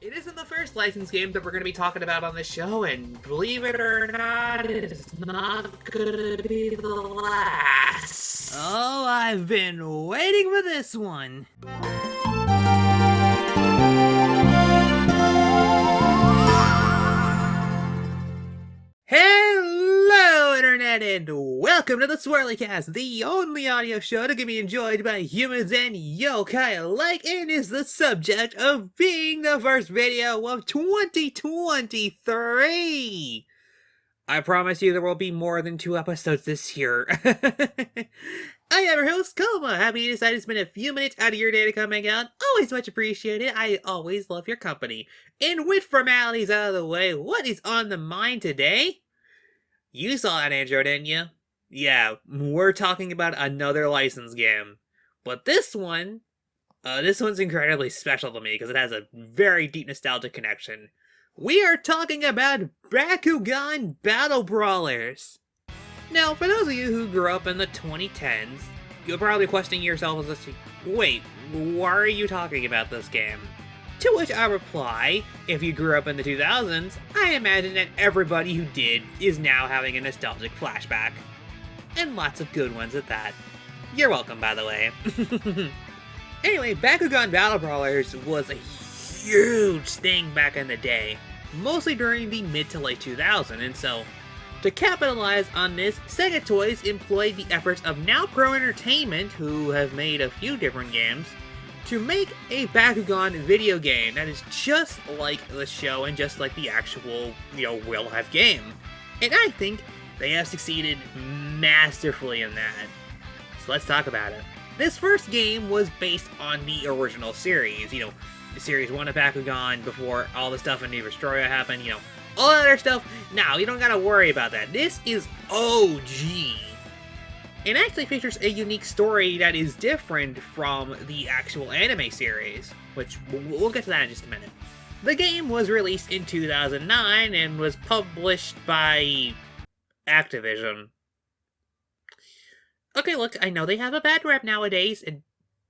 It isn't the first licensed game that we're going to be talking about on this show, and believe it or not, it is not going to be the last. Oh, I've been waiting for this one. Hello, Internet, and welcome to the SwirlyCast, the only audio show that can be enjoyed by humans and yokai alike, and is the subject of being the first video of 2023. I promise you there will be more than 2 episodes this year. I am your host, Koma. Happy you decided to spend a few minutes out of your day to come hang out. Always much appreciated. I always love your company. And with formalities out of the way, what is on the mind today? You saw that intro, didn't you? Yeah, we're talking about another licensed game. But this one's incredibly special to me because it has a very deep nostalgic connection. We are talking about Bakugan Battle Brawlers. Now, for those of you who grew up in the 2010s, you're probably questioning yourself as this, wait, why are you talking about this game? To which I reply, if you grew up in the 2000s, I imagine that everybody who did is now having a nostalgic flashback. And lots of good ones at that. You're welcome, by the way. Anyway, Bakugan Battle Brawlers was a huge thing back in the day, mostly during the mid to late 2000s, and so, to capitalize on this, Sega Toys employed the efforts of Now Pro Entertainment, who have made a few different games, to make a Bakugan video game that is just like the show and just like the actual, real-life game. And I think they have succeeded masterfully in that. So let's talk about it. This first game was based on the original series, the Series 1 of Bakugan before all the stuff in New Vestroia happened, all that other stuff. Now, you don't gotta worry about that. This is OG. It actually features a unique story that is different from the actual anime series, which we'll get to that in just a minute. The game was released in 2009 and was published by Activision. Okay, look, I know they have a bad rep nowadays, and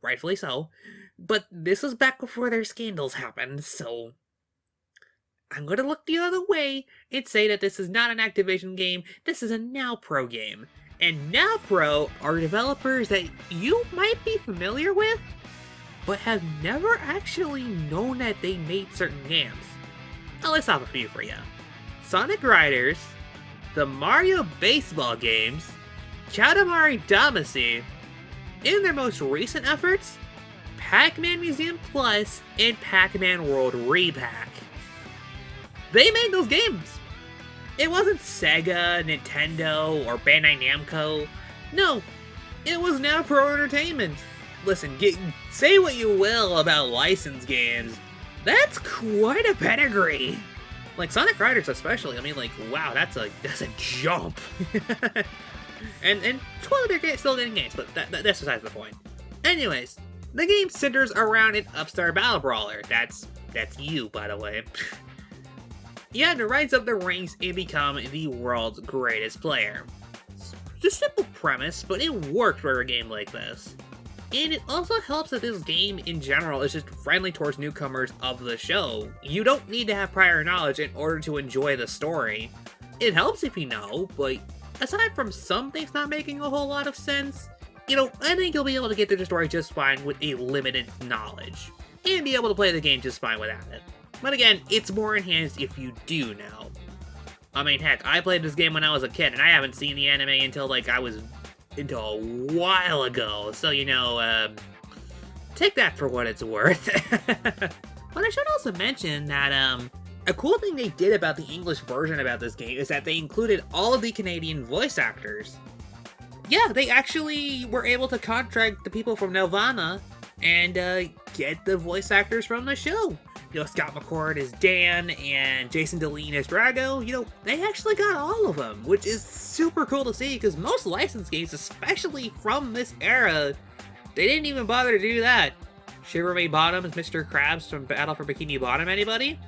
rightfully so, but this was back before their scandals happened, so I'm going to look the other way and say that this is not an Activision game, this is a Now Pro game. And Now Pro are developers that you might be familiar with, but have never actually known that they made certain games. I'll list off a few for you. Sonic Riders, the Mario Baseball games, Katamari Damacy, in their most recent efforts, Pac-Man Museum Plus and Pac-Man World Repack. They made those games! It wasn't Sega, Nintendo, or Bandai Namco. No, it was Now Pro Entertainment. Listen, say what you will about licensed games, that's quite a pedigree. Like Sonic Riders especially, wow, that's a jump. and 12 of their still getting games, but that's besides the point. Anyways, the game centers around an upstart battle brawler. That's you, by the way. You had to rise up the ranks and become the world's greatest player. It's a simple premise, but it worked for a game like this. And it also helps that this game in general is just friendly towards newcomers of the show. You don't need to have prior knowledge in order to enjoy the story. It helps if you know, but aside from some things not making a whole lot of sense, I think you'll be able to get through the story just fine with a limited knowledge, and be able to play the game just fine without it. But again, it's more enhanced if you do know. Heck, I played this game when I was a kid, and I haven't seen the anime until a while ago, so take that for what it's worth. But I should also mention that, a cool thing they did about the English version about this game is that they included all of the Canadian voice actors. Yeah, they actually were able to contract the people from Nelvana and get the voice actors from the show. Scott McCord as Dan and Jason Deline as Drago. They actually got all of them, which is super cool to see because most licensed games, especially from this era, they didn't even bother to do that. Shiver Me Bottoms, Mr. Krabs from Battle for Bikini Bottom, anybody?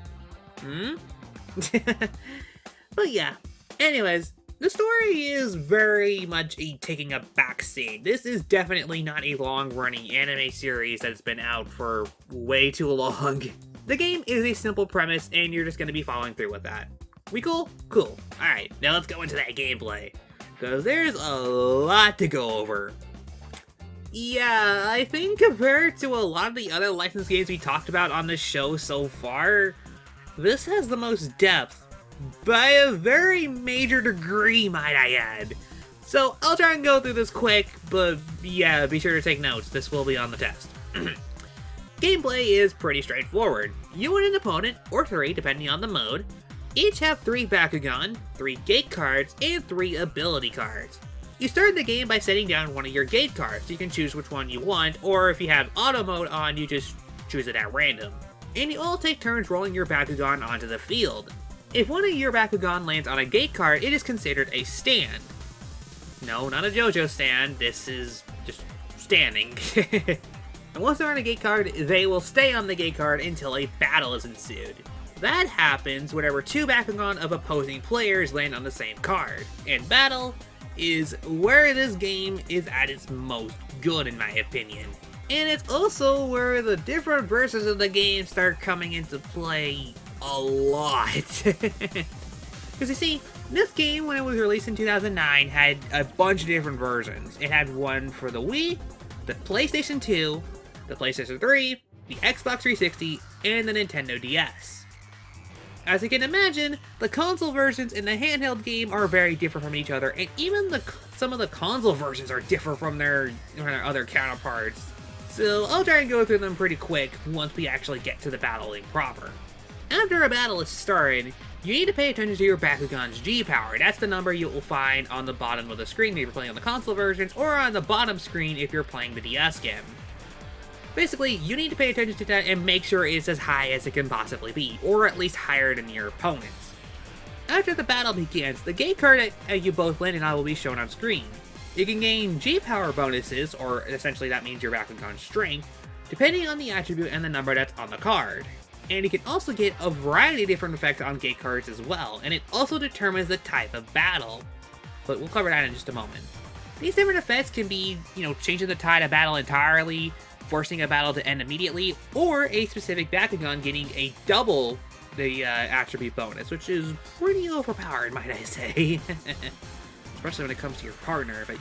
But yeah, anyways, the story is very much taking a backseat. This is definitely not a long-running anime series that's been out for way too long. The game is a simple premise, and you're just going to be following through with that. We cool? Cool. Alright, now let's go into that gameplay, because there's a lot to go over. Yeah, I think compared to a lot of the other licensed games we talked about on this show so far, this has the most depth, by a very major degree, might I add. So I'll try and go through this quick, but yeah, be sure to take notes, this will be on the test. Gameplay is pretty straightforward. You and an opponent, or 3 depending on the mode, each have 3 Bakugan, 3 gate cards, and 3 ability cards. You start the game by setting down one of your gate cards. You can choose which one you want, or if you have auto mode on, you just choose it at random. And you all take turns rolling your Bakugan onto the field. If one of your Bakugan lands on a gate card, it is considered a stand. No, not a JoJo stand, this is just standing. And once they're on a gate card, they will stay on the gate card until a battle is ensued. That happens whenever 2 Bakugan of opposing players land on the same card. And battle is where this game is at its most good, in my opinion. And it's also where the different versions of the game start coming into play a lot. Because you see, this game, when it was released in 2009, had a bunch of different versions. It had one for the Wii, the PlayStation 2, the PlayStation 3, the Xbox 360, and the Nintendo DS. As you can imagine, the console versions and the handheld game are very different from each other, and even some of the console versions are different from their other counterparts. So I'll try and go through them pretty quick once we actually get to the battling proper. After a battle is started, you need to pay attention to your Bakugan's G power. That's the number you will find on the bottom of the screen if you're playing on the console versions, or on the bottom screen if you're playing the DS game. Basically, you need to pay attention to that and make sure it's as high as it can possibly be, or at least higher than your opponent's. After the battle begins, the gate card that you both landed on will be shown on screen. You can gain G-Power bonuses, or essentially that means your Bakugan's strength, depending on the attribute and the number that's on the card. And you can also get a variety of different effects on gate cards as well, and it also determines the type of battle. But we'll cover that in just a moment. These different effects can be, changing the tide of battle entirely, forcing a battle to end immediately, or a specific Bakugan getting a double the attribute bonus, which is pretty overpowered, might I say. Especially when it comes to your partner, but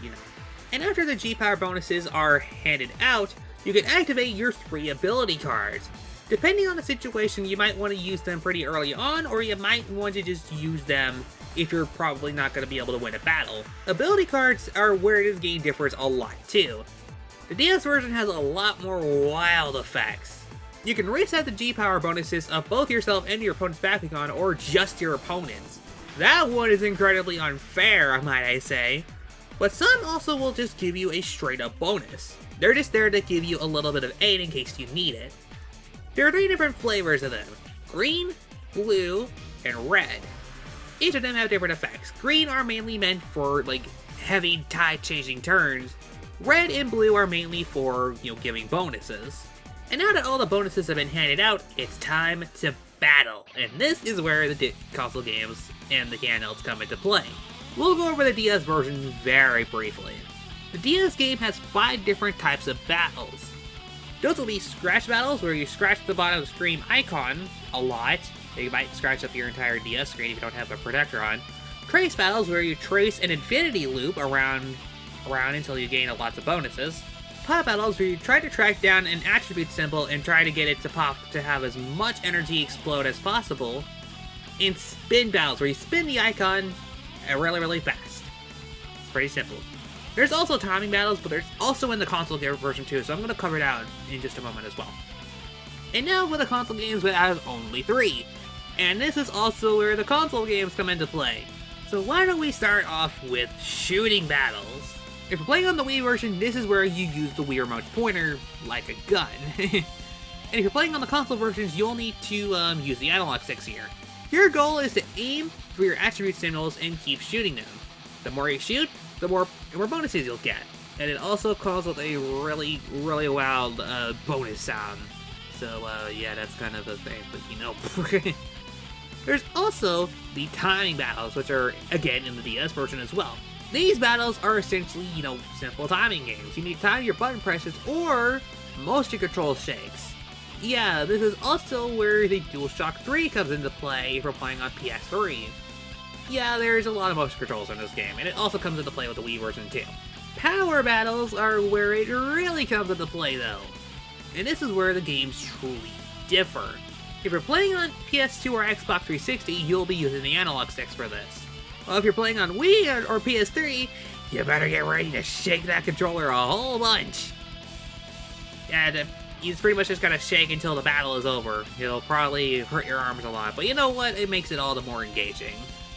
And after the G-Power bonuses are handed out, you can activate your 3 ability cards. Depending on the situation, you might want to use them pretty early on, or you might want to just use them if you're probably not going to be able to win a battle. Ability cards are where this game differs a lot too. The DS version has a lot more wild effects. You can reset the G-Power bonuses of both yourself and your opponent's Bakugan, or just your opponent's. That one is incredibly unfair, might I say. But some also will just give you a straight up bonus. They're just there to give you a little bit of aid in case you need it. There are 3 different flavors of them: green, blue, and red. Each of them have different effects. Green are mainly meant for heavy tide changing turns. Red and blue are mainly for, giving bonuses. And now that all the bonuses have been handed out, it's time to battle. And this is where the console games and the handhelds come into play. We'll go over the DS version very briefly. The DS game has 5 different types of battles. Those will be scratch battles, where you scratch the bottom of the screen icon a lot. You might scratch up your entire DS screen if you don't have a protector on. Trace battles, where you trace an infinity loop around until you gain lots of bonuses. Pop battles, where you try to track down an attribute symbol and try to get it to pop to have as much energy explode as possible. And spin battles, where you spin the icon really, really fast. It's pretty simple. There's also timing battles, but there's also in the console version too, so I'm going to cover that in just a moment as well. And now for the console games, we have only 3. And this is also where the console games come into play. So why don't we start off with shooting battles? If you're playing on the Wii version, this is where you use the Wii Remote's pointer like a gun. And if you're playing on the console versions, you'll need to use the analog sticks here. Your goal is to aim for your attribute symbols and keep shooting them. The more you shoot, the more bonuses you'll get. And it also comes with a really, really wild bonus sound. So yeah, that's kind of a thing, but There's also the timing battles, which are, again, in the DS version as well. These battles are essentially, simple timing games. You need to time your button presses or motion control shakes. Yeah, this is also where the DualShock 3 comes into play if you're playing on PS3. Yeah, there's a lot of motion controls in this game, and it also comes into play with the Wii version too. Power battles are where it really comes into play though. And this is where the games truly differ. If you're playing on PS2 or Xbox 360, you'll be using the analog sticks for this. Well, if you're playing on Wii or PS3, you better get ready to shake that controller a whole bunch. And you pretty much just gotta shake until the battle is over. It'll probably hurt your arms a lot, but you know what? It makes it all the more engaging.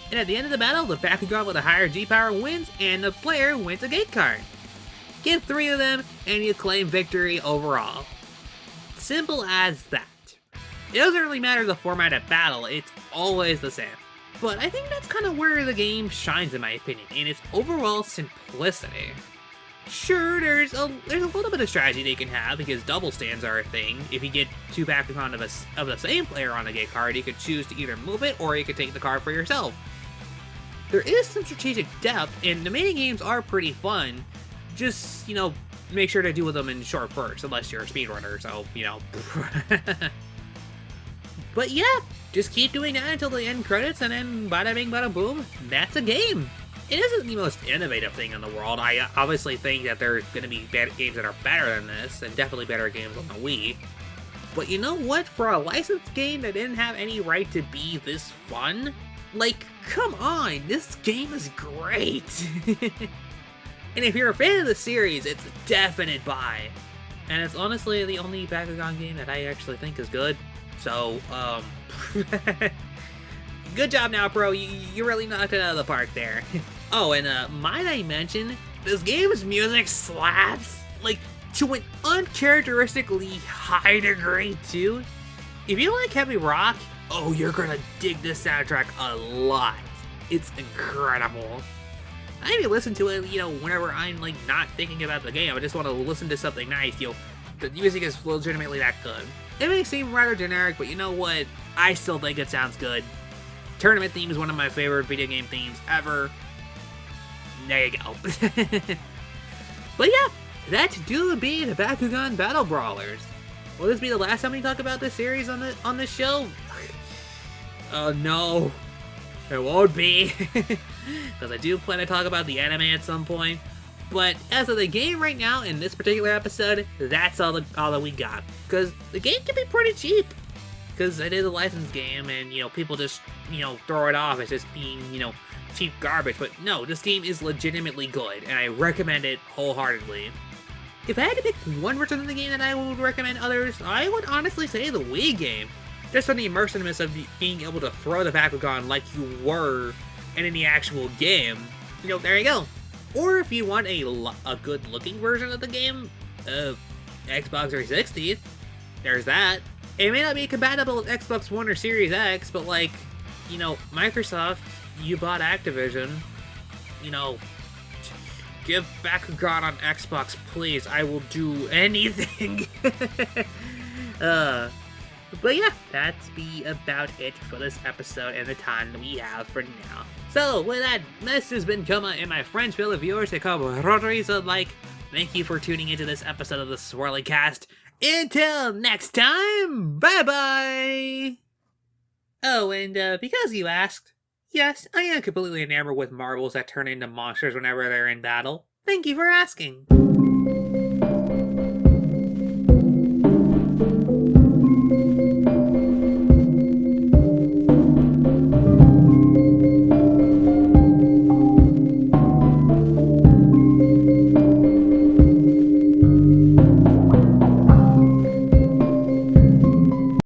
And at the end of the battle, the Bakugan with a higher G-power wins, and the player wins a gate card. Get 3 of them, and you claim victory overall. Simple as that. It doesn't really matter the format of battle, it's always the same. But I think that's kind of where the game shines in my opinion, in its overall simplicity. Sure, there's a little bit of strategy they can have, because double stands are a thing. If you get 2 Bakugan of the same player on a gate card, you could choose to either move it, or you could take the card for yourself. There is some strategic depth, and the minigames are pretty fun. Just, make sure to do them in short bursts, unless you're a speedrunner, so, But yeah, just keep doing that until the end credits, and then bada bing bada boom, that's a game. It isn't the most innovative thing in the world. I obviously think that there's going to be games that are better than this, and definitely better games on the Wii. But you know what? For a licensed game that didn't have any right to be this fun, like, come on, this game is great! And if you're a fan of the series, it's a definite buy. And it's honestly the only Bakugan game that I actually think is good. So, good job now, bro. You really knocked it out of the park there. Oh, and might I mention, this game's music slaps, like, to an uncharacteristically high degree, too. If you like heavy rock, oh, you're gonna dig this soundtrack a lot. It's incredible. I even listen to it, whenever I'm, like, not thinking about the game. I just want to listen to something nice, the music is legitimately that good. It may seem rather generic, but you know what? I still think it sounds good. Tournament theme is one of my favorite video game themes ever. There you go. But yeah, that do be the Bakugan Battle Brawlers. Will this be the last time we talk about this series on this show? Oh no, it won't be. Because I do plan to talk about the anime at some point. But as of the game right now, in this particular episode, that's all that we got. Because the game can be pretty cheap. Because it is a licensed game, and, people just, throw it off as just being, cheap garbage. But no, this game is legitimately good, and I recommend it wholeheartedly. If I had to pick one version of the game that I would recommend others, I would honestly say the Wii game. Just for the immersiveness of being able to throw the Bakugan like you were in the actual game. There you go. Or if you want a good-looking version of the game, Xbox 360, there's that. It may not be compatible with Xbox One or Series X, but like, Microsoft, you bought Activision, give Bakugan on Xbox, please. I will do anything. But yeah, that's be about it for this episode and the time we have for now. So, with that, this has been Koma and my French fellow viewers at Rotary, so thank you for tuning into this episode of the SwirlyCast. Until next time, bye-bye! Oh, and because you asked, yes, I am completely enamored with marbles that turn into monsters whenever they're in battle. Thank you for asking.